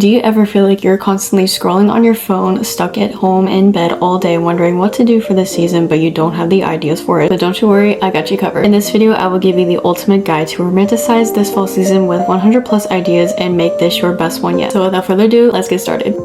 Do you ever feel like you're constantly scrolling on your phone, stuck at home in bed all day, wondering what to do for this season, but you don't have the ideas for it? But don't you worry, I got you covered. In this video, I will give you the ultimate guide to romanticize this fall season with 100 plus ideas and make this your best one yet. So without further ado, let's get started.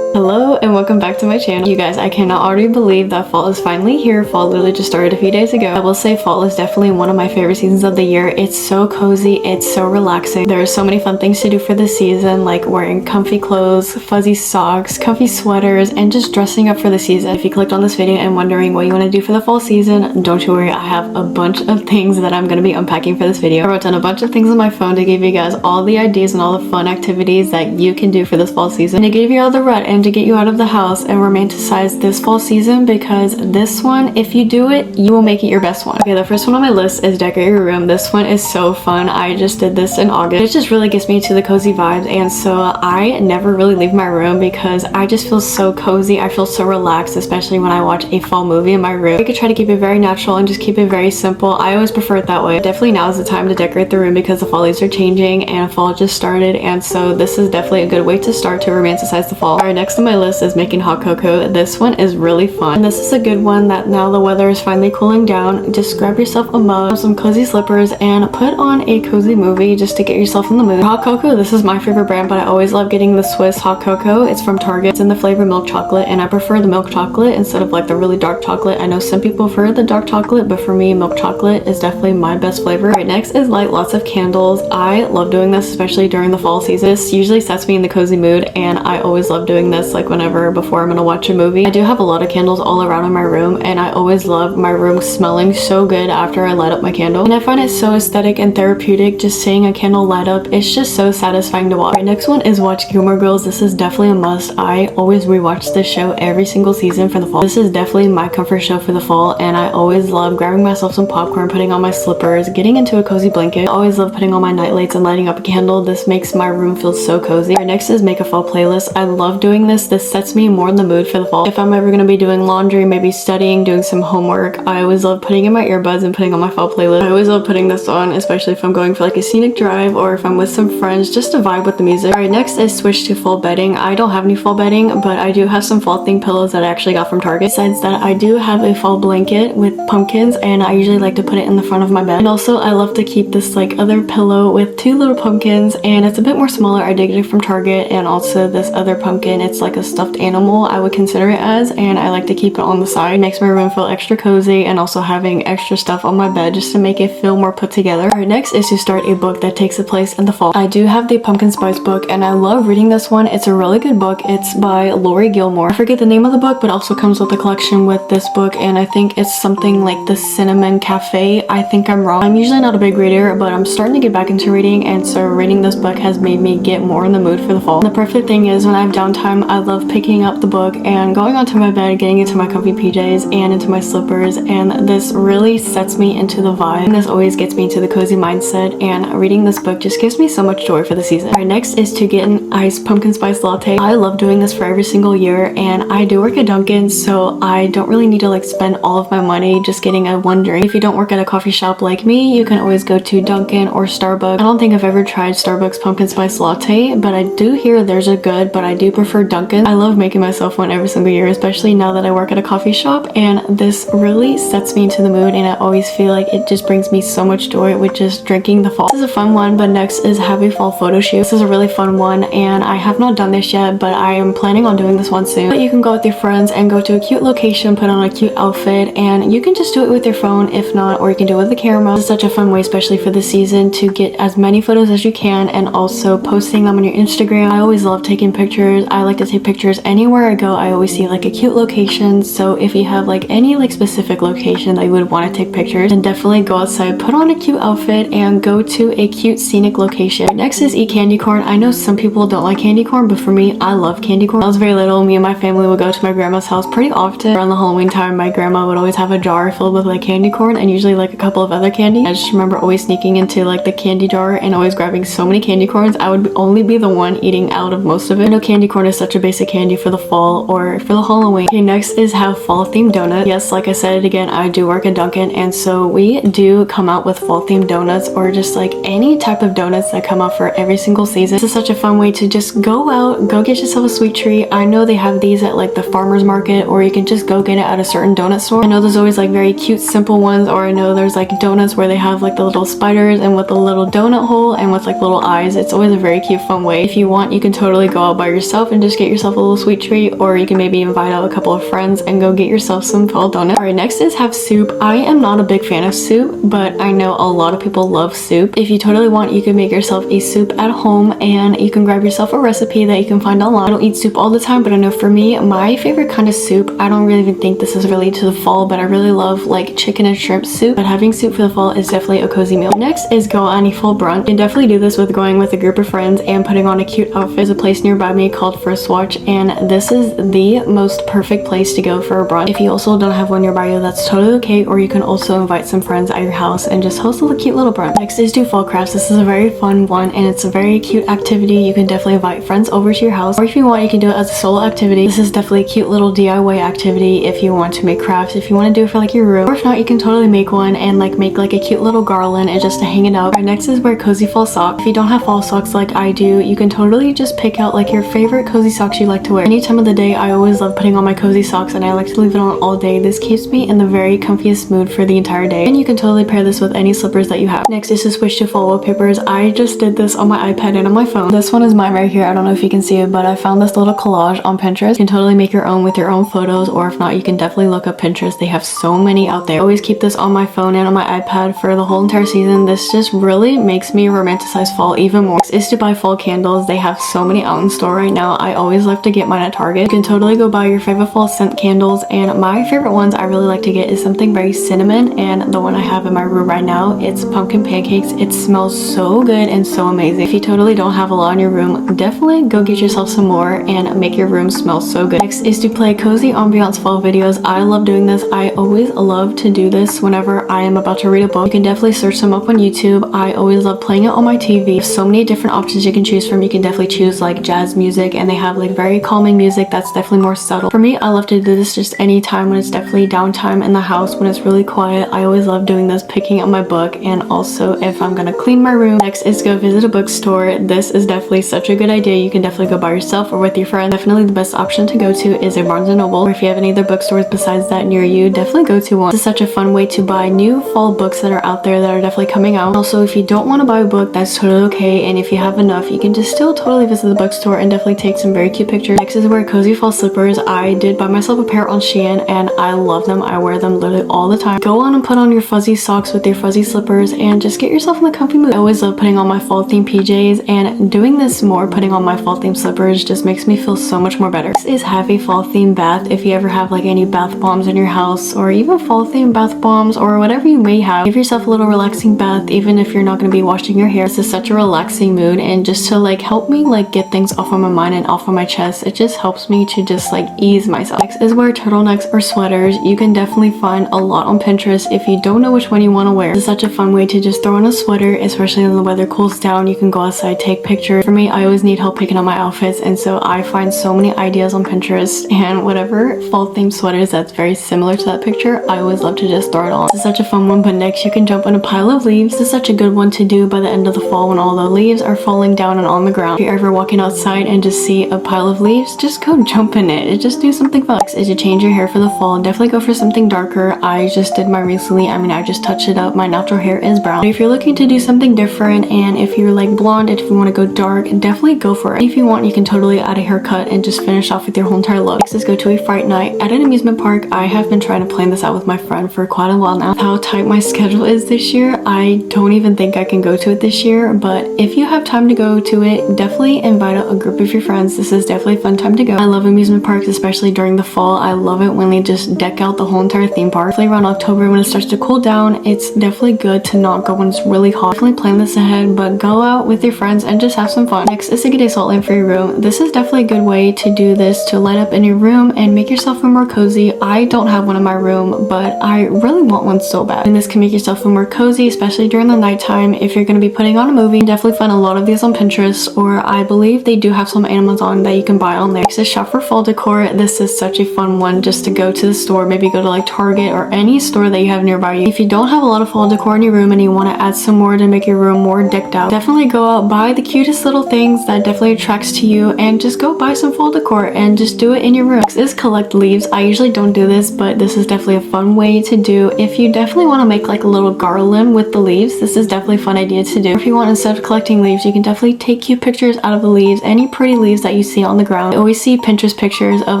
Hello and welcome back to my channel. You guys, I cannot already believe that fall is finally here. Fall literally just started a few days ago. I will say fall is definitely one of my favorite seasons of the year. It's so cozy, it's so relaxing. There are so many fun things to do for this season, like wearing comfy clothes, fuzzy socks, comfy sweaters, and just dressing up for the season. If you clicked on this video and wondering what you want to do for the fall season, don't you worry, I have a bunch of things that I'm going to be unpacking for this video. I wrote down a bunch of things on my phone to give you guys all the ideas and all the fun activities that you can do for this fall season, to give you all the rut and to get you out of the house and romanticize this fall season, because this one, if you do it, you will make it your best one. Okay, the first one on my list is decorate your room. This one is so fun. I just did this in August. It just really gets me to the cozy vibes, and so I never really leave my room because I just feel so cozy. I feel so relaxed, especially when I watch a fall movie in my room. I could try to keep it very natural and just keep it very simple. I always prefer it that way. Definitely now is the time to decorate the room because the fall leaves are changing and fall just started, and so this is definitely a good way to start to romanticize the fall. Alright, next on my list is making hot cocoa. This one is really fun. And this is a good one that now the weather is finally cooling down. Just grab yourself a mug, some cozy slippers, and put on a cozy movie just to get yourself in the mood. Hot cocoa, this is my favorite brand, but I always love getting the Swiss hot cocoa. It's from Target. It's in the flavor milk chocolate, and I prefer the milk chocolate instead of like the really dark chocolate. I know some people prefer the dark chocolate, but for me, milk chocolate is definitely my best flavor. Alright, next is light lots of candles. I love doing this, especially during the fall season. This usually sets me in the cozy mood, and I always love doing this like whenever before I'm gonna watch a movie. I do have a lot of candles all around in my room, and I always love my room smelling so good after I light up my candle, and I find it so aesthetic and therapeutic just seeing a candle light up. It's just so satisfying to watch. Alright, next one is watch Gilmore Girls. This is definitely a must. I always rewatch this show every single season for the fall. This is definitely my comfort show for the fall, and I always love grabbing myself some popcorn, putting on my slippers, getting into a cozy blanket. I always love putting on my night lights and lighting up a candle. This makes my room feel so cozy. Alright, next is make a fall playlist. I love doing this. This sets me more in the mood for the fall. If I'm ever going to be doing laundry, maybe studying, doing some homework, I always love putting in my earbuds and putting on my fall playlist. I always love putting this on, especially if I'm going for like a scenic drive or if I'm with some friends, just to vibe with the music. Alright, next is switch to fall bedding. I don't have any fall bedding, but I do have some fall themed pillows that I actually got from Target. Besides that, I do have a fall blanket with pumpkins, and I usually like to put it in the front of my bed. And also, I love to keep this like other pillow with two little pumpkins, and it's a bit more smaller. I did get it from Target, and also this other pumpkin, it's like a stuffed animal, I would consider it as, and I like to keep it on the side. It makes my room feel extra cozy, and also having extra stuff on my bed just to make it feel more put together. Alright, next is to start a book that takes place in the fall. I do have the Pumpkin Spice book, and I love reading this one. It's a really good book. It's by Lori Gilmore. I forget the name of the book, but also comes with a collection with this book, and I think it's something like the Cinnamon Cafe. I think I'm wrong. I'm usually not a big reader, but I'm starting to get back into reading, and so reading this book has made me get more in the mood for the fall. And the perfect thing is when I have downtime, I love picking up the book and going onto my bed, getting into my comfy PJs and into my slippers, and this really sets me into the vibe, and this always gets me into the cozy mindset, and reading this book just gives me so much joy for the season. Alright, next is to get an iced pumpkin spice latte. I love doing this for every single year, and I do work at Dunkin's, so I don't really need to like spend all of my money just getting a one drink. If you don't work at a coffee shop like me, you can always go to Dunkin' or Starbucks. I don't think I've ever tried Starbucks pumpkin spice latte, but I do hear theirs are good, but I do prefer Dunkin'. I love making myself one every single year, especially now that I work at a coffee shop, and this really sets me into the mood, and I always feel like it just brings me so much joy with just drinking the fall. This is a fun one, but next is have a fall photo shoot. This is a really fun one, and I have not done this yet, but I am planning on doing this one soon. But you can go with your friends and go to a cute location, put on a cute outfit, and you can just do it with your phone if not, or you can do it with the camera. This is such a fun way, especially for the season, to get as many photos as you can, and also posting them on your Instagram. I always love taking pictures. I like to take pictures anywhere I go. I always see like a cute location, so if you have like any like specific location that you would want to take pictures, then definitely go outside, put on a cute outfit, and go to a cute scenic location. Next is eat candy corn. I know some people don't like candy corn, but for me, I love candy corn. When I was very little, me and my family would go to my grandma's house pretty often. Around the Halloween time, my grandma would always have a jar filled with like candy corn, and usually like a couple of other candy. I just remember always sneaking into like the candy jar and always grabbing so many candy corns. I would only be the one eating out of most of it. I know candy corn is such such a basic candy for the fall or for the Halloween. Okay, next is have fall themed donut. Yes, like I said it again, I do work at Dunkin', and so we do come out with fall themed donuts, or just like any type of donuts that come out for every single season. This is such a fun way to just go out, go get yourself a sweet treat. I know they have these at like the farmer's market, or you can just go get it at a certain donut store. I know there's always like very cute simple ones, or I know there's like donuts where they have like the little spiders and with a little donut hole and with like little eyes. It's always a very cute fun way. If you want, you can totally go out by yourself and just get yourself a little sweet treat, or you can maybe invite out a couple of friends and go get yourself some fall donuts. Alright, next is have soup. I am not a big fan of soup, but I know a lot of people love soup. If you totally want, you can make yourself a soup at home, and you can grab yourself a recipe that you can find online. I don't eat soup all the time, but I know for me, my favorite kind of soup, I don't really even think this is related to the fall, but I really love like chicken and shrimp soup. But having soup for the fall is definitely a cozy meal. Next is go on a full brunch. You can definitely do this with going with a group of friends and putting on a cute outfit. There's a place nearby me called First Watch, and this is the most perfect place to go for a brunch. If you also don't have one nearby you, that's totally okay, or you can also invite some friends at your house and just host a cute little brunch. Next is do fall crafts. This is a very fun one, and it's a very cute activity. You can definitely invite friends over to your house, or if you want, you can do it as a solo activity. This is definitely a cute little DIY activity if you want to make crafts, if you want to do it for like your room, or if not, you can totally make one and like make like a cute little garland and just to hang it up. Right, next is wear cozy fall socks. If you don't have fall socks like I do, you can totally just pick out like your favorite cozy socks you like to wear. Any time of the day, I always love putting on my cozy socks, and I like to leave it on all day. This keeps me in the very comfiest mood for the entire day, and you can totally pair this with any slippers that you have. Next is to switch to fall wallpapers. I just did this on my iPad and on my phone. This one is mine right here. I don't know if you can see it, but I found this little collage on Pinterest. You can totally make your own with your own photos, or if not, you can definitely look up Pinterest. They have so many out there. I always keep this on my phone and on my iPad for the whole entire season. This just really makes me romanticize fall even more. Next is to buy fall candles. They have so many out in store right now. I always love to get mine at Target. You can totally go buy your favorite fall scent candles, and my favorite ones I really like to get is something very cinnamon, and the one I have in my room right now, it's pumpkin pancakes. It smells so good and so amazing. If you totally don't have a lot in your room, definitely go get yourself some more and make your room smell so good. Next is to play cozy ambiance fall videos. I love doing this. I always love to do this whenever I am about to read a book. You can definitely search them up on YouTube. I always love playing it on my TV. So many different options you can choose from. You can definitely choose like jazz music, and they have like very calming music that's definitely more subtle. For me, I love to do this just any time when it's definitely downtime in the house, when it's really quiet. I always love doing this, picking up my book, and also if I'm gonna clean my room. Next is go visit a bookstore. This is definitely such a good idea. You can definitely go by yourself or with your friend. Definitely the best option to go to is a Barnes & Noble, or if you have any other bookstores besides that near you, definitely go to one. This is such a fun way to buy new fall books that are out there that are definitely coming out. Also, if you don't want to buy a book, that's totally okay, and if you have enough, you can just still totally visit the bookstore and definitely take some very cute pictures. Next is wear cozy fall slippers. I did buy myself a pair on Shein, and I love them. I wear them literally all the time. Go on and put on your fuzzy socks with your fuzzy slippers and just get yourself in the comfy mood. I always love putting on my fall themed PJs, and doing this more, putting on my fall themed slippers, just makes me feel so much more better. Next is have a fall themed bath. If you ever have like any bath bombs in your house, or even fall themed bath bombs, or whatever you may have, give yourself a little relaxing bath, even if you're not going to be washing your hair. This is such a relaxing mood, and just to like help me like get things off of my mind and off of my chest, it just helps me to just like ease myself. Next is wear turtlenecks or sweaters. You can definitely find a lot on Pinterest if you don't know which one you want to wear. This is such a fun way to just throw on a sweater, especially when the weather cools down. You can go outside, take pictures. For me, I always need help picking out my outfits, and so I find so many ideas on Pinterest, and whatever fall themed sweaters that's very similar to that picture, I always love to just throw it on. This is such a fun one. But next, you can jump in a pile of leaves. This is such a good one to do by the end of the fall when all the leaves are falling down and on the ground. If you're ever walking outside and just see a pile of leaves, just go jump in it. Just do something fun. Next is to change your hair for the fall. Definitely go for something darker. I just did mine recently. I mean, I just touched it up. My natural hair is brown. But if you're looking to do something different, and if you're like blonde, and if you want to go dark, definitely go for it. If you want, you can totally add a haircut and just finish off with your whole entire look. Next is go to a fright night at an amusement park. I have been trying to plan this out with my friend for quite a while now. How tight my schedule is this year, I don't even think I can go to it this year, but if you have time to go to it, definitely invite out a group of your friends. This is definitely a fun time to go. I love amusement parks, especially during the fall. I love it when they just deck out the whole entire theme park. Definitely around October when it starts to cool down, it's definitely good to not go when it's really hot. Definitely plan this ahead, but go out with your friends and just have some fun. Next is to get a salt lamp for your room. This is definitely a good way to do this, to light up in your room and make yourself feel more cozy. I don't have one in my room, but I really want one so bad. And this can make yourself feel more cozy, especially during the nighttime. If you're going to be putting on a movie, definitely find a lot of these on Pinterest, or I believe they do have some on Amazon that you can buy on there. Next is shop for fall decor. This is such a fun one just to go to the store, maybe go to like Target or any store that you have nearby you. If you don't have a lot of fall decor in your room and you want to add some more to make your room more decked out, definitely go out, buy the cutest little things that definitely attracts to you, and just go buy some fall decor and just do it in your room. Next is collect leaves. I usually don't do this, but this is definitely a fun way to do. If you definitely want to make like a little garland with the leaves, this is definitely a fun idea to do. If you want, instead of collecting leaves, you can definitely take cute pictures out of the leaves, any pretty leaves that you see on the ground. I always see Pinterest pictures of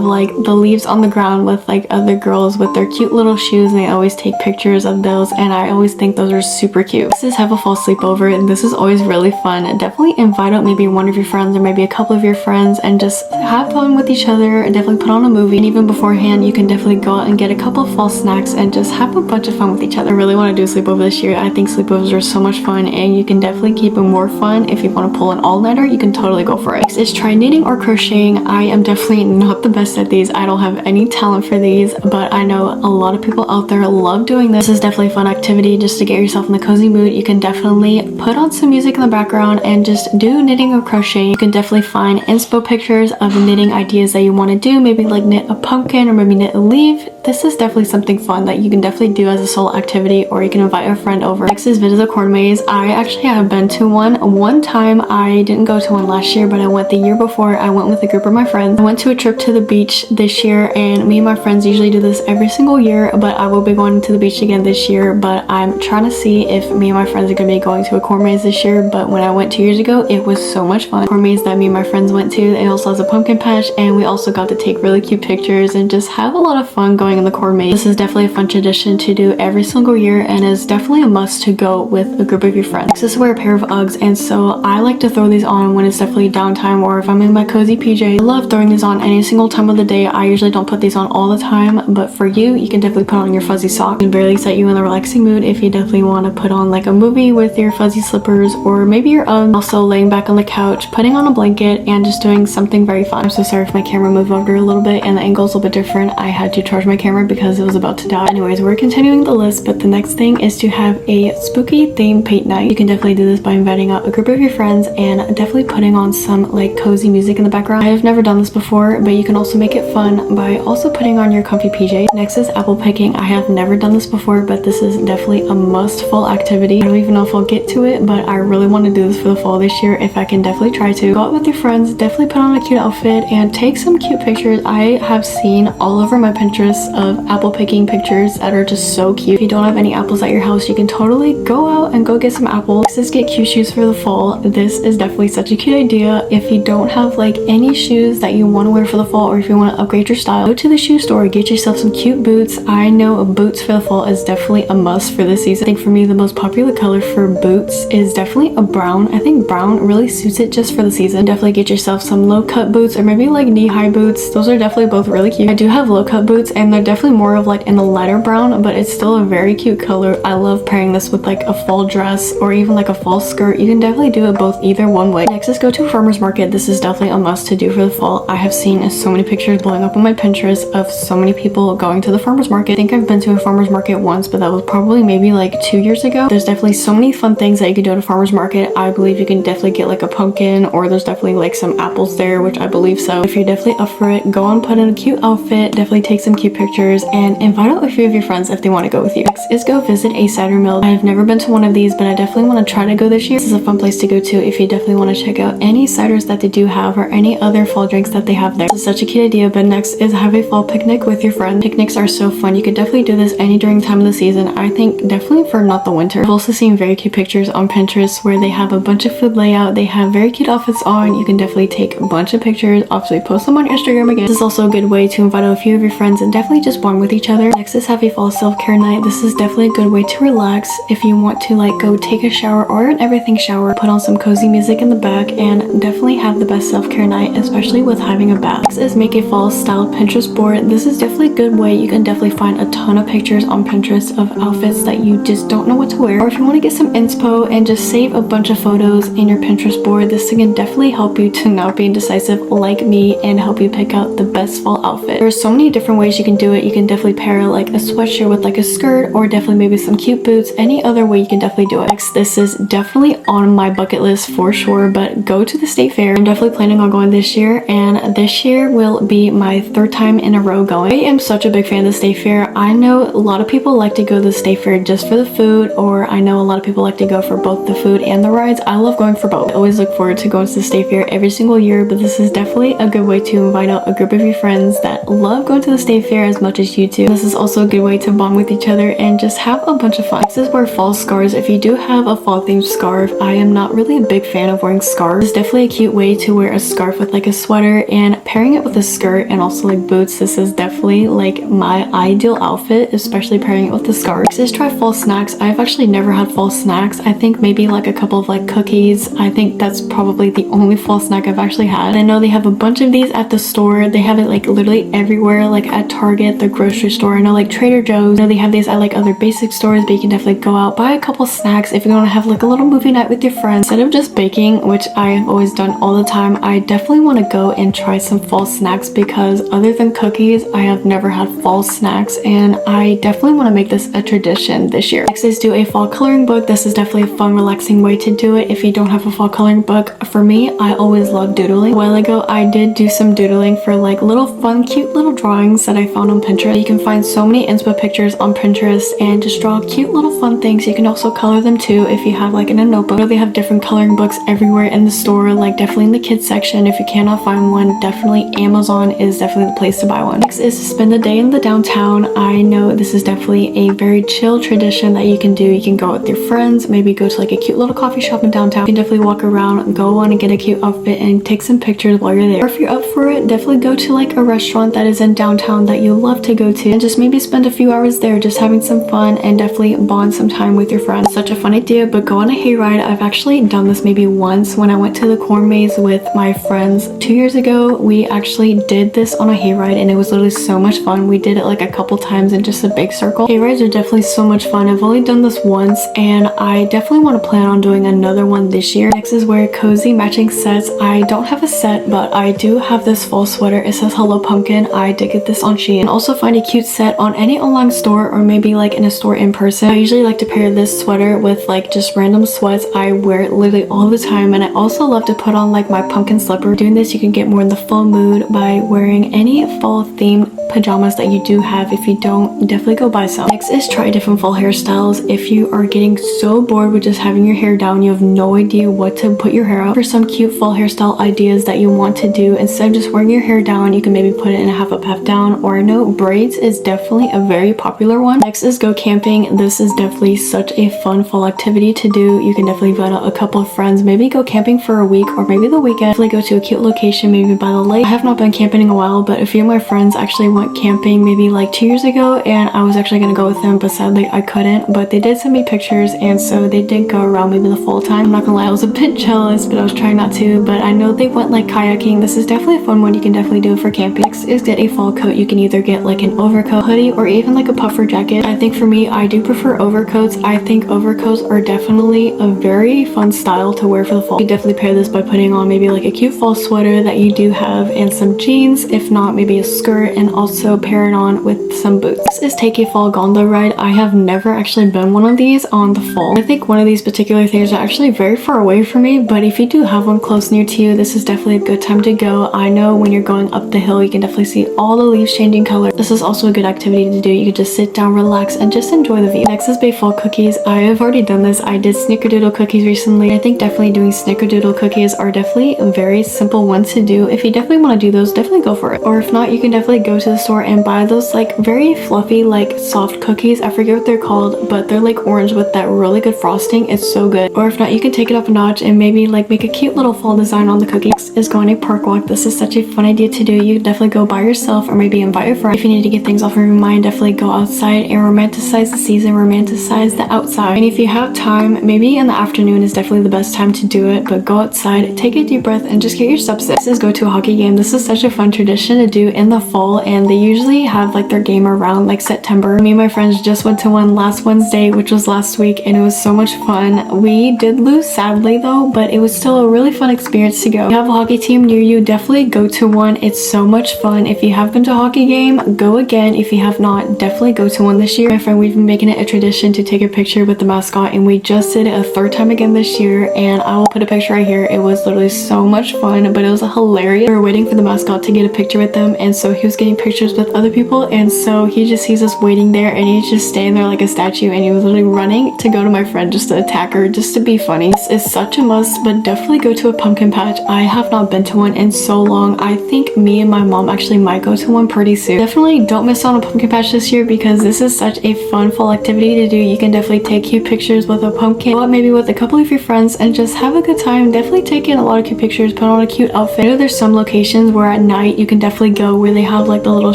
like the leaves on the ground with like other girls with their cute little shoes, and they always take pictures of those, and I always think those are super cute. This is have a fall sleepover, and this is always really fun. Definitely invite out maybe one of your friends or maybe a couple of your friends and just have fun with each other, and definitely put on a movie. And even beforehand, you can definitely go out and get a couple of fall snacks and just have a bunch of fun with each other. I really want to do a sleepover this year. I think sleepovers are so much fun, and you can definitely keep it more fun. If you want to pull an all-nighter, you can totally go for it. Next is try knitting or crocheting. I am definitely not the best at these. I don't have any talent for these, but I know a lot of people out there love doing this. This is definitely a fun activity just to get yourself in the cozy mood. You can definitely put on some music in the background and just do knitting or crocheting. You can definitely find inspo pictures of knitting ideas that you want to do, maybe like knit a pumpkin or maybe knit a leaf. This is definitely something fun that you can definitely do as a solo activity, or you can invite a friend over. Next is visit a corn maze. I actually have been to one time. I didn't go to one last year, but I went the year before. I went with a group of my friends. I went to a trip to the beach this year, and me and my friends usually do this every single year, but I will be going to the beach again this year. But I'm trying to see if me and my friends are going to be going to a corn maze this year. But when I went 2 years ago, it was so much fun. Corn maze that me and my friends went to, it also has a pumpkin patch, and we also got to take really cute pictures and just have a lot of fun going in the corn maze. This is definitely a fun tradition to do every single year, and is definitely a must to go with a group of your friends. This is wear a pair of Uggs, and so I like to throw these on when it's definitely downtime, or if I'm in my cozy PJ. I love throwing these on any single time of the day. I usually don't put these on all the time, but for you, you can definitely put on your fuzzy socks and barely set you in a relaxing mood if you definitely want to put on like a movie with your fuzzy slippers, or maybe your Uggs. Also laying back on the couch, putting on a blanket, and just doing something very fun. I'm so sorry if my camera moved over a little bit and the angle's a little bit different. I had to charge my camera because it was about to die. Anyways, we're continuing the list, but the next thing is to have a spooky theme paint night. You can definitely do this by inviting out a group of your friends and definitely putting on some like cozy music in the background. I have never done this before, but you can also make it fun by also putting on your comfy PJ. Next is apple picking. I have never done this before, but this is definitely a must fall activity. I don't even know if I'll get to it, but I really want to do this for the fall this year. If I can definitely try to. Go out with your friends, definitely put on a cute outfit and take some cute pictures. I have seen all over my Pinterest of apple picking pictures that are just so cute. If you don't have any apples at your house, you can totally go out and go get some apples. Next is get cute shoes for the fall. This is definitely such a cute idea. If you don't have like any shoes that you want to wear for the fall, or if you want to upgrade your style, go to the shoe store, get yourself some cute boots. I know boots for the fall is definitely a must for this season. I think for me, the most popular color for boots is definitely a brown. I think brown really suits it just for the season. Definitely get yourself some low cut boots, or maybe like knee-high boots. Those are definitely both really cute. I do have low cut boots, and they're definitely more of like in a lighter brown, but it's still a very cute color. I love pairing this with like a fall dress or even like a fall skirt. You can definitely do it both either one way. Next is go to a farmer's market. This is definitely a must to do for the fall. I have seen so many pictures blowing up on my Pinterest of so many people going to the farmer's market. I think I've been to a farmer's market once, but that was probably maybe like 2 years ago. There's definitely so many fun things that you can do at a farmer's market. I believe you can definitely get like a pumpkin, or there's definitely like some apples there, which I believe so. If you're definitely up for it, go and put in a cute outfit, definitely take some cute pictures, and invite out a few of your friends if they want to go with you. Next is go visit a cider mill. I have never been to one of these, but I definitely want to try to go this year. This is a fun place to go to if you definitely want to check out any ciders that they do have, or any other fall drinks that they have there. This is such a cute idea. But next is have a fall picnic with your friends. Picnics are so fun. You could definitely do this any during time of the season. I think definitely for not the winter. I've also seen very cute pictures on Pinterest where they have a bunch of food layout. They have very cute outfits on. You can definitely take a bunch of pictures, obviously post them on Instagram again. This is also a good way to invite a few of your friends and definitely just bond with each other. Next is have a fall self-care night. This is definitely a good way to relax. If you want to like go take a shower or an everything shower, put on some cozy music in the back and definitely have the best self-care night, especially with having a bath. Next is make a fall style Pinterest board. This is definitely a good way. You can definitely find a ton of pictures on Pinterest of outfits that you just don't know what to wear. Or if you want to get some inspo and just save a bunch of photos in your Pinterest board, this can definitely help you to not be indecisive like me and help you pick out the best fall outfit. There's so many different ways you can do it. You can definitely pair like a sweatshirt with like a skirt, or definitely maybe some cute boots. Any other way you can definitely do it. Next, this is definitely on my bucket list for sure, but go to the state fair. I'm definitely planning on going this year, and this year will be my 3rd time in a row going. I am such a big fan of the state fair. I know a lot of people like to go to the state fair just for the food, or I know a lot of people like to go for both the food and the rides. I love going for both. I always look forward to going to the state fair every single year, but this is definitely a good way to invite out a group of your friends that love going to the state fair as much as you do. This is also a good way to bond with each other and just have a bunch of fun. Next is wear fall scarves. If you do have a fall themed scarf, I am not really a big fan of wearing scarves. It's definitely a cute way to wear a scarf with like a sweater, and pairing it with a skirt and also like boots. This is definitely like my ideal outfit, especially pairing it with the scarf. Next is try fall snacks. I've actually never had fall snacks. I think maybe like a couple of like cookies. I think that's probably the only fall snack I've actually had. I know they have a bunch of these at the store. They have it like literally everywhere, like at Target, the grocery store. I know like Trader Joe's. I know they have these at like other basic stores, but you can definitely go out, buy a couple snacks if you want to have like a little movie night with your friends. Instead of just baking, which I've always done all the time, I definitely want to go and try some fall snacks, because other than cookies, I have never had fall snacks, and I definitely want to make this a tradition this year. Next is do a fall coloring book. This is definitely a fun, relaxing way to do it if you don't have a fall coloring book. For me, I always love doodling. A while ago, I did do some doodling for like little fun, cute little drawings that I found on Pinterest. You can find so many inspo pictures on Pinterest and just draw cute little fun things. You can also color them too if you have like in a notebook. They have different coloring books everywhere in the store, like definitely in the kids section. If you cannot find one, definitely Amazon is definitely the place to buy one. Next is to spend the day in the downtown. I know this is definitely a very chill tradition that you can do. You can go with your friends, maybe go to like a cute little coffee shop in downtown. You can definitely walk around, go on and get a cute outfit and take some pictures while you're there. Or if you're up for it, definitely go to like a restaurant that is in downtown that you love to go to, and just maybe spend a few hours there just having some fun and definitely bond some time with your friends. Such a fun idea, but go on a hayride. I've actually done this maybe once when I went to the corn maze with my friends 2 years ago. We actually did this on a hayride, and it was literally so much fun. We did it like a couple times in just a big circle. Hayrides are definitely so much fun. I've only done this once, and I definitely want to plan on doing another one this year. Next is wear cozy matching sets. I don't have a set, but I do have this fall sweater. It says Hello Pumpkin. I did get this on Shein. Also find a cute set on any online store, or maybe like in a store in person. I usually like to pair this sweater with like just random sweats. I wear it literally all the time, and I also love to put on like my pumpkin slipper. Doing this, you can get more in the fall mood by wearing any fall themed pajamas that you do have. If you don't, definitely go buy some. Next is try different fall hairstyles. If you are getting so bored with just having your hair down, you have no idea what to put your hair up, for some cute fall hairstyle ideas that you want to do, instead of just wearing your hair down, you can maybe put it in a half up, half down, or I know braids is definitely a very popular one. Next is go camping. This is definitely such a fun fall activity to do. You can definitely invite out a couple of friends, maybe go camping for a week or maybe the weekend. Definitely go to a cute location, maybe by the lake. I have not been camping in a while, but a few of my friends actually went camping maybe like 2 years ago, and I was actually gonna go with them, but sadly I couldn't. But they did send me pictures, and so they did go around maybe the full time. I'm not gonna lie, I was a bit jealous, but I was trying not to. But I know they went like kayaking. This is definitely a fun one. You can definitely do it for camping. Next is get a fall coat. You can either get like an overcoat, hoodie, or even like a puffer jacket. I think for me, I do prefer overcoats. I think overcoats are definitely a very fun style to wear for the fall. You definitely pair this by putting on maybe like a cute fall sweater that you do have and some jeans, if not maybe a skirt, and also pair it on with some boots. This is take a fall gondola ride. I have never actually been one of these on the fall. I think one of these particular things are actually very far away from me, but if you do have one close near to you, this is definitely a good time to go. I know when you're going up the hill, you can definitely see all the leaves changing color. This is also a good activity to do. You can just sit down, relax, and just enjoy the view. Next is bake fall cookies. I have already done this. I did snickerdoodle cookies recently. I think definitely doing snickerdoodle cookies are definitely a very simple one to do. If you definitely want to do those, definitely go for it. Or if not, you can definitely go to the store and buy those like very fluffy, like soft cookies. I forget what they're called, but they're like orange with that really good frosting. It's so good. Or if not, you can take it up a notch and maybe like make a cute little fall design on the cookies. Next is go on a park walk. This is such a fun idea to do. You can definitely go by yourself or maybe invite a friend. If you need to get things off of your mind, definitely go outside and romanticize the season, romanticize the outside. And if you have time, maybe in the afternoon is definitely the best time to do it, but go outside, take a deep breath, and just get your steps in. This is go to a hockey game. This is such a fun tradition to do in the fall, and and they usually have like their game around like September. Me and my friends just went to one last Wednesday, which was last week, and it was so much fun. We did lose sadly though, but it was still a really fun experience to go. If you have a hockey team near you, definitely go to one. It's so much fun. If you have been to a hockey game, go again. If you have not, definitely go to one this year. My friend, we've been making it a tradition to take a picture with the mascot, and we just did it a third time again this year, and I will put a picture right here. It was literally so much fun, but it was hilarious. We were waiting for the mascot to get a picture with them, and so he was getting pictures with other people, and so he just sees us waiting there, and he's just staying there like a statue, and he was literally running to go to my friend just to attack her, just to be funny. This is such a must, but definitely go to a pumpkin patch. I have not been to one in so long. I think me and my mom actually might go to one pretty soon. Definitely don't miss out on a pumpkin patch this year, because this is such a fun fall activity to do. You can definitely take cute pictures with a pumpkin, or maybe with a couple of your friends, and just have a good time. Definitely take in a lot of cute pictures, put on a cute outfit. I know there's some locations where at night you can definitely go where they have like the little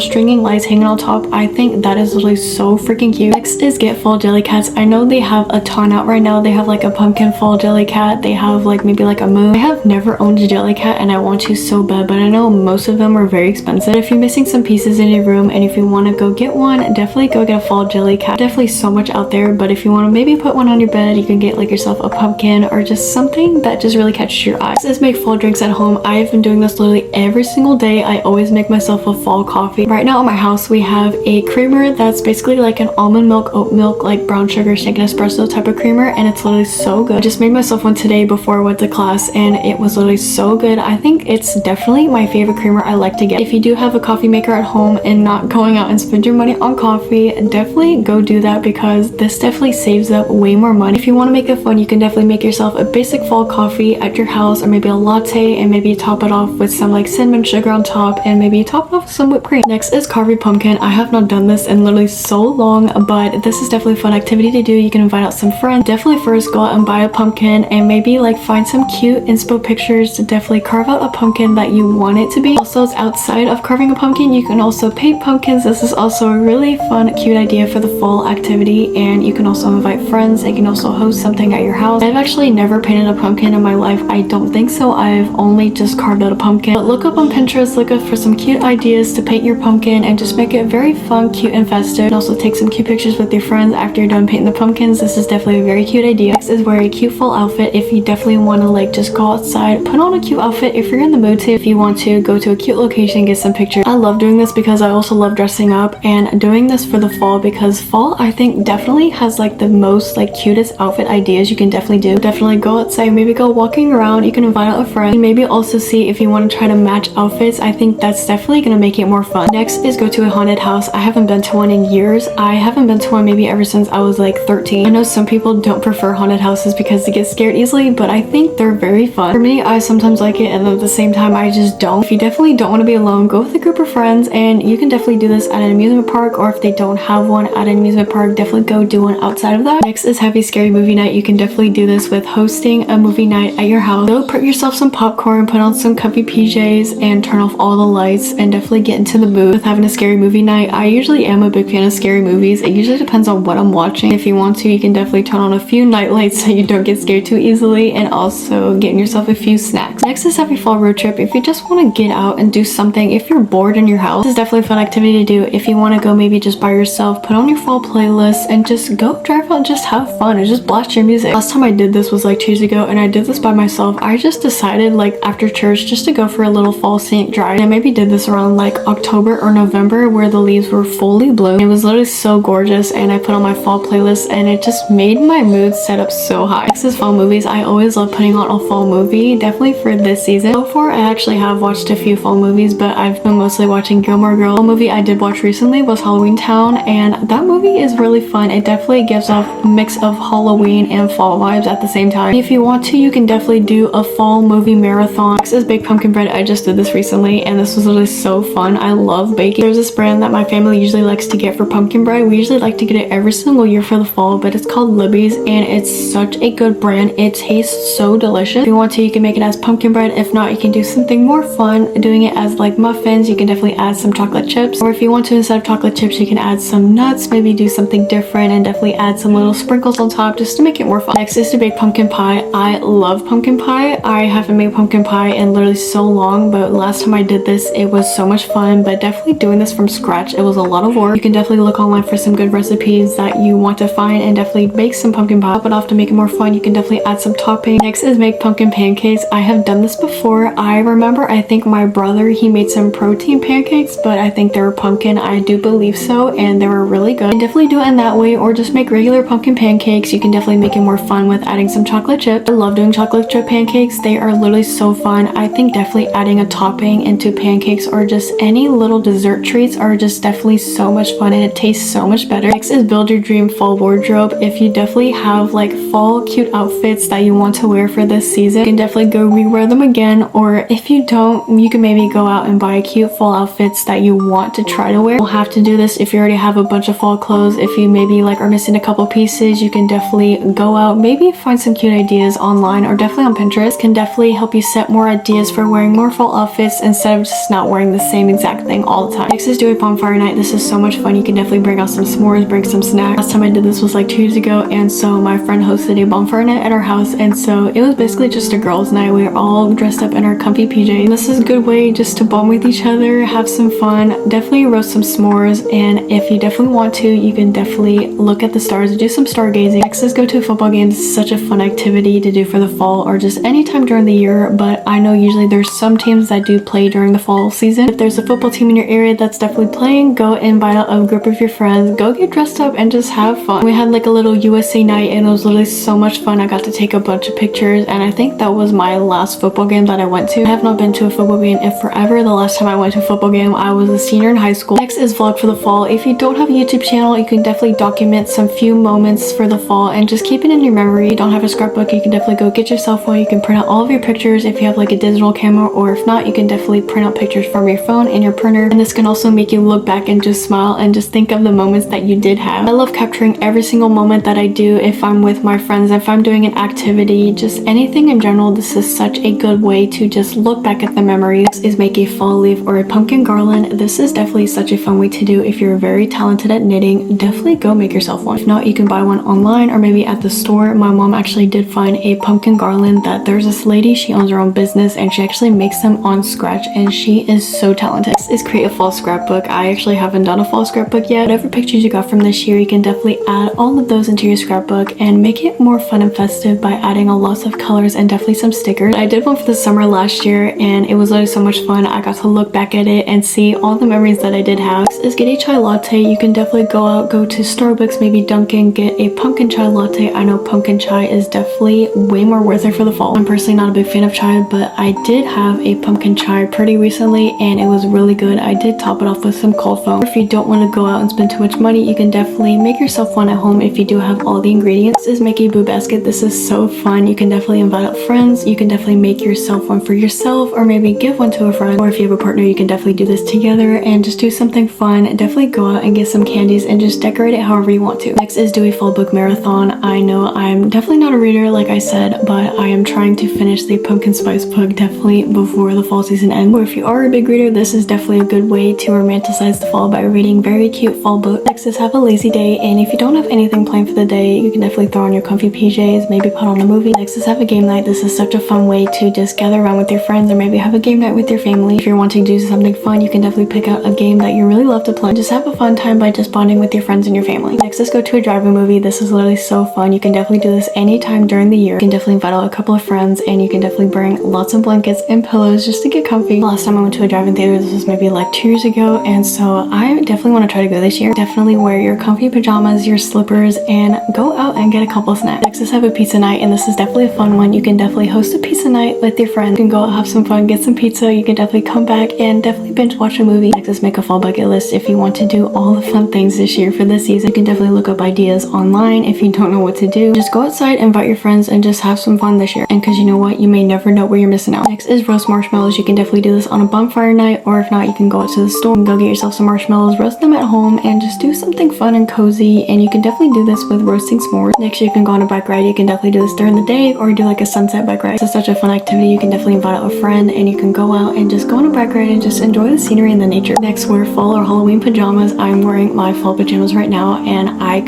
stringing lights hanging on top. I think that is literally so freaking cute. Next is get fall jelly cats. I know they have a ton out right now. They have like a pumpkin fall jelly cat. They have like maybe like a moon. I have never owned a jelly cat and I want to so bad, but I know most of them are very expensive. If you're missing some pieces in your room and if you want to go get one, definitely go get a fall jelly cat. Definitely so much out there, but if you want to maybe put one on your bed, you can get like yourself a pumpkin or just something that just really catches your eye. This is make fall drinks at home. I have been doing this literally every single day. I always make myself a fall coffee. Right now at my house we have a creamer that's basically like an almond milk, oat milk, like brown sugar shaken espresso type of creamer, and it's literally so good. I just made myself one today before I went to class and it was literally so good. I think it's definitely my favorite creamer I like to get. If you do have a coffee maker at home and not going out and spend your money on coffee, definitely go do that, because this definitely saves up way more money. If you want to make it fun, you can definitely make yourself a basic fall coffee at your house, or maybe a latte, and maybe top it off with some like cinnamon sugar on top, and maybe top it off with some whipped cream. Next is carve your pumpkin. I have not done this in literally so long, but this is definitely a fun activity to do. You can invite out some friends. Definitely first go out and buy a pumpkin and maybe like find some cute inspo pictures to definitely carve out a pumpkin that you want it to be. Also, outside of carving a pumpkin, you can also paint pumpkins. This is also a really fun, cute idea for the fall activity, and you can also invite friends. You can also host something at your house. I've actually never painted a pumpkin in my life. I don't think so. I've only just carved out a pumpkin. But look up on Pinterest, look up for some cute ideas to paint your pumpkin and just make it very fun, cute, and festive. And also take some cute pictures with your friends after you're done painting the pumpkins. This is definitely a very cute idea. Next is wear a cute fall outfit. If you definitely want to like just go outside, put on a cute outfit if you're in the mood to. If you want to go to a cute location, get some pictures. I love doing this because I also love dressing up and doing this for the fall, because fall I think definitely has like the most like cutest outfit ideas you can definitely do. Definitely go outside, maybe go walking around. You can invite out a friend, and maybe also see if you want to try to match outfits. I think that's definitely gonna make it more fun. Next is go to a haunted house. I haven't been to one in years. I haven't been to one maybe ever since I was like 13. I know some people don't prefer haunted houses because they get scared easily, but I think they're very fun. For me, I sometimes like it, and at the same time I just don't. If you definitely don't want to be alone, go with a group of friends, and you can definitely do this at an amusement park, or if they don't have one at an amusement park, definitely go do one outside of that. Next is happy scary movie night. You can definitely do this with hosting a movie night at your house. Go put yourself some popcorn, put on some comfy PJs, and turn off all the lights, and definitely get into the mood with having a scary movie night. I usually am a big fan of scary movies. It usually depends on what I'm watching. If you want to, you can definitely turn on a few night lights so you don't get scared too easily, and also getting yourself a few snacks. Next is happy fall road trip. If you just want to get out and do something, if you're bored in your house, this is definitely a fun activity to do. If you want to go maybe just by yourself, put on your fall playlist and just go drive out and just have fun and just blast your music. Last time I did this was like 2 years ago, and I did this by myself. I just decided like after church just to go for a little fall scenic drive, and I maybe did this around like October or November where the leaves were fully bloomed. It was literally so gorgeous, and I put on my fall playlist and it just made my mood set up so high. Next is fall movies. I always love putting on a fall movie, definitely for this season. So far I actually have watched a few fall movies, but I've been mostly watching Gilmore Girls. The movie I did watch recently was Halloween Town, and that movie is really fun. It definitely gives off a mix of Halloween and fall vibes at the same time. If you want to, you can definitely do a fall movie marathon. Next is baked pumpkin bread. I just did this recently and this was literally so fun. I love baking. There's this brand that my family usually likes to get for pumpkin bread. We usually like to get it every single year for the fall, but it's called Libby's, and it's such a good brand. It tastes so delicious. If you want to, you can make it as pumpkin bread. If not, you can do something more fun doing it as like muffins. You can definitely add some chocolate chips, or if you want to, instead of chocolate chips, you can add some nuts, maybe do something different and definitely add some little sprinkles on top just to make it more fun. Next is to bake pumpkin pie. I love pumpkin pie. I haven't made pumpkin pie in literally so long, but last time I did this it was so much fun. But but definitely doing this from scratch, it was a lot of work. You can definitely look online for some good recipes that you want to find and definitely bake some pumpkin pie. Top it off to make it more fun. You can definitely add some topping. Next is make pumpkin pancakes. I have done this before. I remember, I think my brother, he made some protein pancakes, but I think they were pumpkin. I do believe so, and they were really good. You can definitely do it in that way, or just make regular pumpkin pancakes. You can definitely make it more fun with adding some chocolate chips. I love doing chocolate chip pancakes. They are literally so fun. I think definitely adding a topping into pancakes or just any little dessert treats are just definitely so much fun, and it tastes so much better. Next is build your dream fall wardrobe. If you definitely have like fall cute outfits that you want to wear for this season, you can definitely go rewear them again, or if you don't, you can maybe go out and buy cute fall outfits that you want to try to wear. You don't have to do this if you already have a bunch of fall clothes. If you maybe like are missing a couple pieces, you can definitely go out, maybe find some cute ideas online or definitely on Pinterest. Can definitely help you set more ideas for wearing more fall outfits instead of just not wearing the same exact thing all the time. Next is do a bonfire night. This is so much fun. You can definitely bring out some s'mores, bring some snacks. Last time I did this was like 2 years ago, and so my friend hosted a bonfire night at our house, and so it was basically just a girls' night. We were all dressed up in our comfy PJs. This is a good way just to bond with each other, have some fun, definitely roast some s'mores, and if you definitely want to, you can definitely look at the stars and do some stargazing. Next is go to a football game. This is such a fun activity to do for the fall or just any time during the year, but I know usually there's some teams that do play during the fall season. If there's a football team in your area that's definitely playing, go invite out a group of your friends, go get dressed up and just have fun. We had like a little USA night, and it was literally so much fun. I got to take a bunch of pictures, and I think that was my last football game that I went to. I have not been to a football game in forever. The last time I went to a football game, I was a senior in high school. Next is vlog for the fall. If you don't have a YouTube channel, you can definitely document some few moments for the fall and just keep it in your memory. If you don't have a scrapbook, you can definitely go get yourself one. You can print out all of your pictures if you have like a digital camera, or if not, you can definitely print out pictures from your phone and your printer, and this can also make you look back and just smile and just think of the moments that you did have. I love capturing every single moment that I do if I'm with my friends, if I'm doing an activity, just anything in general. This is such a good way to just look back at the memories. Next is make a fall leaf or a pumpkin garland. This is definitely such a fun way to do. If you're very talented at knitting, definitely go make yourself one. If not, you can buy one online or maybe at the store. My mom actually did find a pumpkin garland that there's this lady, she owns her own business and she actually makes them on scratch, and she is so talented. Next is create a fall scrapbook. I actually haven't done a fall scrapbook yet. Whatever pictures you got from this year, you can definitely add all of those into your scrapbook and make it more fun and festive by adding a lot of colors and definitely some stickers. I did one for the summer last year, and it was literally so much fun. I got to look back at it and see all the memories that I did have. Next is get a chai latte. You can definitely go to Starbucks, maybe Dunkin', get a pumpkin chai latte. I know pumpkin chai is definitely way more worth it for the fall. I'm personally not a big fan of chai, but I did have a pumpkin chai pretty recently, and it was really good. I did top it off with some cold foam. If you don't want to go out and spend too much money, you can definitely make yourself one at home if you do have all the ingredients. This is make a boo basket. This is so fun. You can definitely invite out friends. You can definitely make yourself one for yourself, or maybe give one to a friend, or if you have a partner, you can definitely do this together and just do something fun. Definitely go out and get some candies and just decorate it however you want to. Next is do a fall book marathon. I know I'm definitely not a reader, like I said, but I am trying to finish the pumpkin spice book definitely before the fall season ends. Or if you are a big reader, this is definitely a good way to romanticize the fall by reading very cute fall books. Next is have a lazy day, and if you don't have anything planned for the day, you can definitely throw on your comfy PJs, maybe put on a movie. Next is have a game night. This is such a fun way to just gather around with your friends, or maybe have a game night with your family. If you're wanting to do something fun, you can definitely pick out a game that you really love to play. Just have a fun time by just bonding with your friends and your family. Next is go to a drive-in movie. This is literally so fun. You can definitely do this anytime during the year. You can definitely invite out a couple of friends, and you can definitely bring lots of blankets and pillows just to get comfy. Last time I went to a drive-in theater, this was maybe like 2 years ago, and so I definitely want to try to go this year. Definitely wear your comfy pajamas, your slippers, and go out and get a couple of snacks. Next is have a pizza night, and this is definitely a fun one. You can definitely host a pizza night with your friends. You can go out, have some fun, get some pizza. You can definitely come back and definitely binge watch a movie. Next is make a fall bucket list. If you want to do all the fun things this year for this season, you can definitely look up ideas online. If you don't know what to do, just go outside, invite your friends, and just have some fun this year. And because you know what, you may never know where you're missing out. Next is roast marshmallows. You can definitely do this on a bonfire night, or if not, you can go out to the store and go get yourself some marshmallows, roast them at home, and just do something fun and cozy. And you can definitely do this with roasting s'mores. Next, you can go on a bike ride. You can definitely do this during the day, or do like a sunset bike ride. This is such a fun activity. You can definitely invite out a friend, and you can go out and just go on a bike ride and just enjoy the scenery and the nature. Next, wear fall or Halloween pajamas. I'm wearing my fall pajamas right now, and I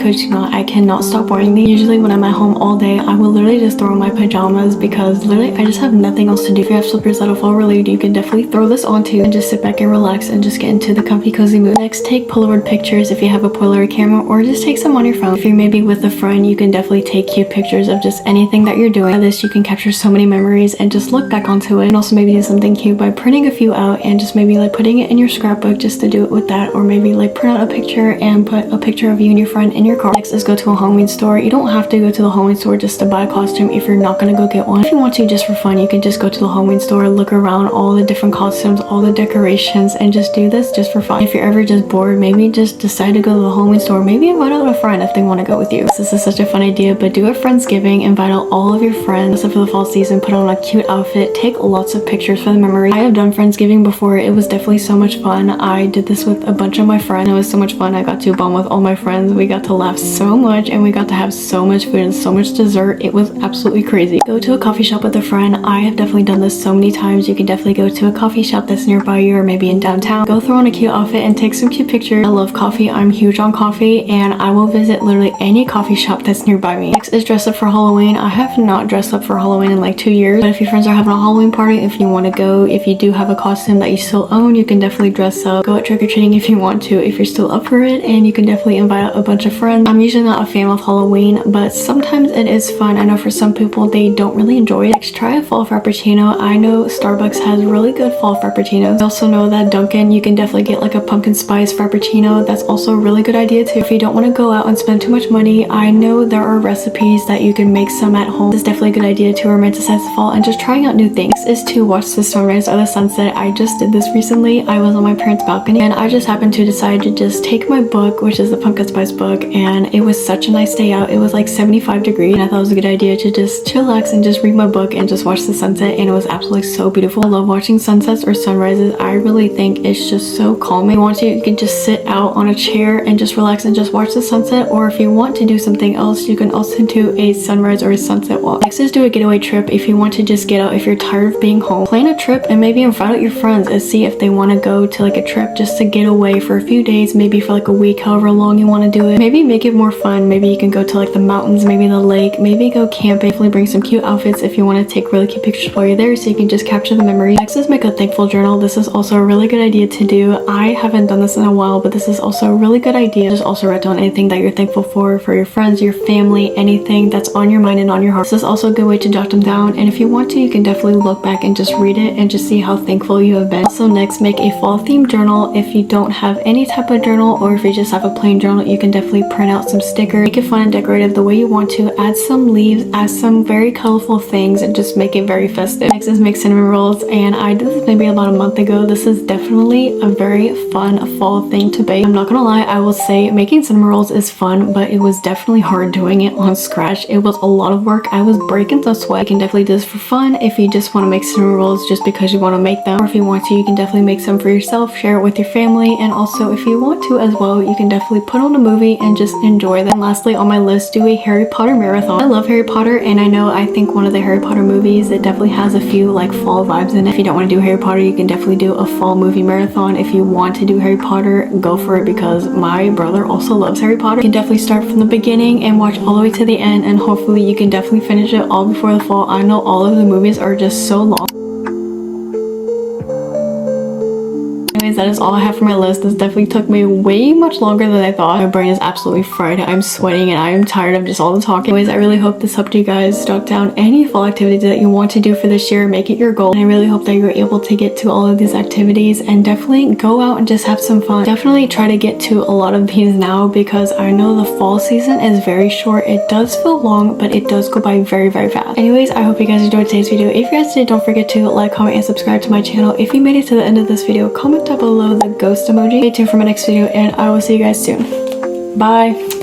cannot stop wearing these. me. Usually when I'm at home all day, I will literally just throw on my pajamas because literally I just have nothing else to do. If you have slippers that'll fall really, you can definitely throw this on too and just sit back and relax and just get into the comfy cozy mood. Next, take Polaroid pictures if you have a Polaroid camera, or just take some on your phone. If you're maybe with a friend, you can definitely take cute pictures of just anything that you're doing. By this, you can capture so many memories and just look back onto it, and also maybe do something cute by printing a few out and just maybe like putting it in your scrapbook just to do it with that, or maybe like print out a picture and put a picture of you and your friend in your car. Next is go to a Halloween store. You don't have to go to the Halloween store just to buy a costume if you're not gonna go get one. If you want to just for fun, you can just go to the Halloween store, look around all the different costumes, all the decorations, and just do this just for fun. If you're ever just bored, maybe just decide to go to the Halloween store. Maybe invite out a friend if they want to go with you. This is such a fun idea, but do a Friendsgiving, invite out all of your friends. Also for the fall season, put on a cute outfit, take lots of pictures for the memory. I have done Friendsgiving before. It was definitely so much fun. I did this with a bunch of my friends. It was so much fun. I got to bond with all my friends. We got to laugh so much and we got to have so much food and so much dessert. It was absolutely crazy. Go to a coffee shop with a friend. I have definitely done this so many times. You can definitely go to a coffee shop that's nearby you or maybe in downtown. Go throw on a cute outfit and take some cute pictures. I love coffee. I'm huge on coffee and I will visit literally any coffee shop that's nearby me. Next is dress up for Halloween. I have not dressed up for Halloween in like 2 years, but if your friends are having a Halloween party, if you want to go, if you do have a costume that you still own, you can definitely dress up. Go out trick-or-treating if you want to, if you're still up for it, and you can definitely invite out a bunch of friends. I'm usually not a fan of Halloween, but sometimes it is fun. I know for some people they don't really enjoy it. Next, try a fall frappuccino. I know Starbucks has really good fall frappuccinos. I also know that Dunkin', you can definitely get like a pumpkin spice frappuccino. That's also a really good idea too. If you don't want to go out and spend too much money, I know there are recipes that you can make some at home. It's definitely a good idea to romanticize the fall and just trying out new things. Next is to watch the sunrise or the sunset. I just did this recently. I was on my parents' balcony and I just happened to decide to just take my book, which is the pumpkin spice book, and it was such a nice day out. It was like 75 degrees and I thought it was a good idea to just chillax and just read my book and just watch the sunset, and it was absolutely so beautiful. I love watching sunsets or sunrises. I really think it's just so calming. If you want to, you can just sit out on a chair and just relax and just watch the sunset, or if you want to do something else, you can also do a sunrise or a sunset walk. Next is do a getaway trip. If you want to just get out, if you're tired of being home, plan a trip and maybe invite out your friends and see if they want to go to like a trip just to get away for a few days, maybe for like a week, however long you want to do it. Maybe make it more fun. Maybe you can go to like the mountains, maybe the lake, maybe go camping. Definitely bring some cute outfits if you want to take really cute pictures while you're there so you can just capture the memory. Next is make a thankful journal. This is also a really good idea to do. I haven't done this in a while, but this is also a really good idea. Just also write down anything that you're thankful for your friends, your family, anything that's on your mind and on your heart. This is also a good way to jot them down, and if you want to, you can definitely look back and just read it and just see how thankful you have been. Also next, make a fall themed journal. If you don't have any type of journal, or if you just have a plain journal, you can definitely print out some stickers. Make it fun and decorative the way you want to. Add some leaves, add some very colorful things, and just make it very festive. Next is make cinnamon rolls, and I did this maybe about a month ago. This is definitely a very fun fall thing to bake. I'm not gonna lie, I will say making cinnamon rolls is fun, but it was definitely hard doing it on scratch. It was a lot of work. I was breaking some sweat. You can definitely do this for fun if you just want to make cinnamon rolls just because you want to make them, or if you want to, you can definitely make some for yourself, share it with your family, and also if you want to as well, you can definitely put on a movie and just enjoy them. And lastly on my list, do a Harry Potter marathon. I love Harry Potter, and I think one of the Harry Potter movies, it definitely has a few like fall vibes in it. If you don't want to do Harry Potter, you can definitely do a fall movie marathon. If you want to do Harry Potter, go for it, because my brother also loves Harry Potter. You can definitely start from the beginning and watch all the way to the end, and hopefully you can definitely finish it all before the fall. I know all of the movies are just so long. Anyways, that is all I have for my list. This definitely took me way much longer than I thought. My brain is absolutely fried. I'm sweating and I am tired of just all the talking. Anyways, I really hope this helped you guys jot down any fall activities that you want to do for this year. Make it your goal. And I really hope that you're able to get to all of these activities and definitely go out and just have some fun. Definitely try to get to a lot of these now, because I know the fall season is very short. It does feel long, but it does go by very, very fast. Anyways, I hope you guys enjoyed today's video. If you guys did, don't forget to like, comment, and subscribe to my channel. If you made it to the end of this video, comment down below the ghost emoji. Stay tuned for my next video, and I will see you guys soon. Bye.